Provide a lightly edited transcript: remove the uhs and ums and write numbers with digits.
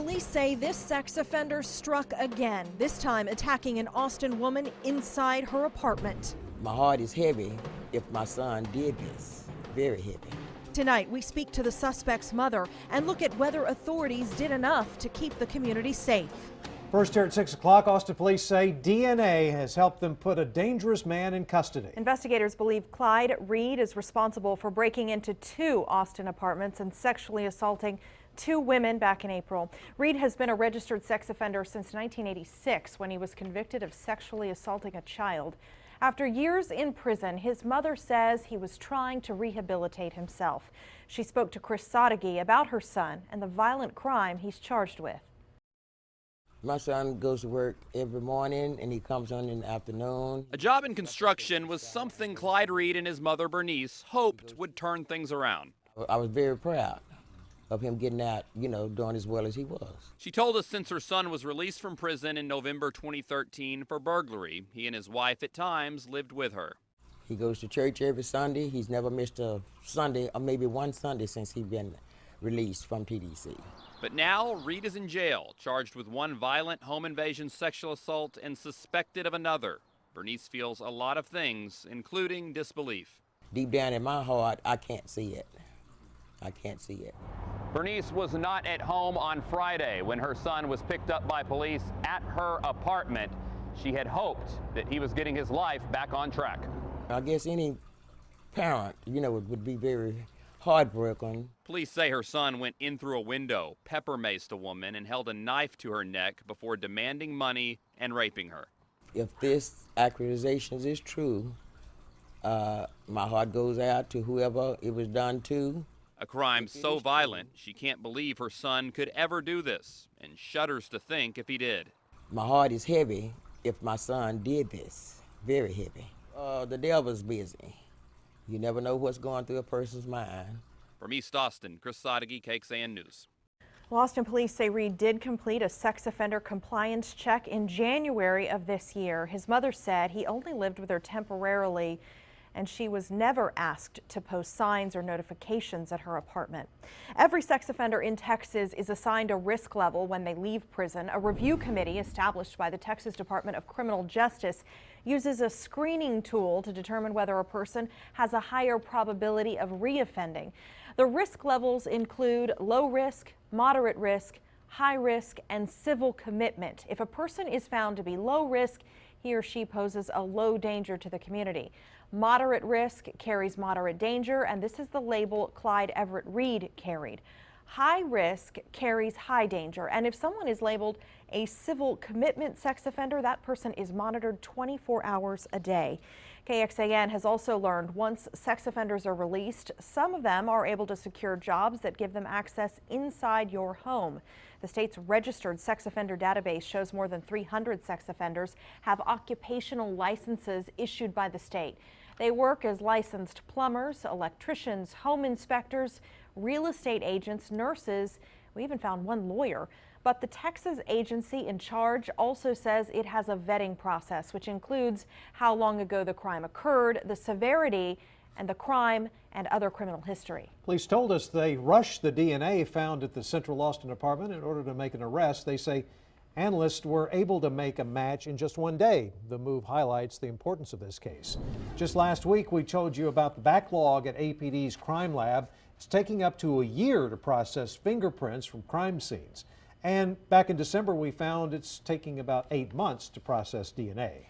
Police say this sex offender struck again, this time attacking an Austin woman inside her apartment. My heart is heavy if my son did this, very heavy. Tonight, we speak to the suspect's mother and look at whether authorities did enough to keep the community safe. First here at 6 o'clock, Austin police say DNA has helped them put a dangerous man in custody. Investigators believe Clyde Reed is responsible for breaking into 2 Austin apartments and sexually assaulting 2 women back in April. Reed has been a registered sex offender since 1986 when he was convicted of sexually assaulting a child. After years in prison, his mother says he was trying to rehabilitate himself. She spoke to Chris Sadeghi about her son and the violent crime he's charged with. My son goes to work every morning and he comes on in the afternoon. A job in construction was something Clyde Reed and his mother Bernice hoped would turn things around. I was very proud of him getting out, doing as well as he was. She told us since her son was released from prison in November 2013 for burglary, he and his wife at times lived with her. He goes to church every Sunday. He's never missed a Sunday, or maybe one Sunday since he's been released from TDC. But now Reed is in jail, charged with 1 violent home invasion sexual assault and suspected of another. Bernice feels a lot of things, including disbelief. Deep down in my heart, I can't see it. I can't see it. Bernice was not at home on Friday when her son was picked up by police at her apartment. She had hoped that he was getting his life back on track. I guess any parent, would be very heartbroken. Police say her son went in through a window, pepper maced a woman, and held a knife to her neck before demanding money and raping her. If this accusation is true, my heart goes out to whoever it was done to. A crime so violent, she can't believe her son could ever do this and shudders to think if he did. My heart is heavy if my son did this, very heavy. The devil's busy. You never know what's going through a person's mind. From East Austin, Chris Sadeghi, KXAN News. Well, Austin police say Reed did complete a sex offender compliance check in January of this year. His mother said he only lived with her temporarily, and she was never asked to post signs or notifications at her apartment. Every sex offender in Texas is assigned a risk level when they leave prison. A review committee established by the Texas Department of Criminal Justice uses a screening tool to determine whether a person has a higher probability of reoffending. The risk levels include low risk, moderate risk, high risk, and civil commitment. If a person is found to be low risk, he or she poses a low danger to the community. Moderate risk carries moderate danger, and this is the label Clyde Everett Reed carried. High risk carries high danger, and if someone is labeled a civil commitment sex offender, that person is monitored 24 hours a day. KXAN has also learned once sex offenders are released, some of them are able to secure jobs that give them access inside your home. The state's registered sex offender database shows more than 300 sex offenders have occupational licenses issued by the state. They work as licensed plumbers, electricians, home inspectors, real estate agents, nurses. We even found 1 lawyer. But the Texas agency in charge also says it has a vetting process, which includes how long ago the crime occurred, the severity, and the crime and other criminal history. Police told us they rushed the DNA found at the Central Austin apartment in order to make an arrest. They say analysts were able to make a match in just 1 day. The move highlights the importance of this case. Just last week, we told you about the backlog at APD's crime lab. It's taking up to a year to process fingerprints from crime scenes. And back in December, we found it's taking about 8 months to process DNA.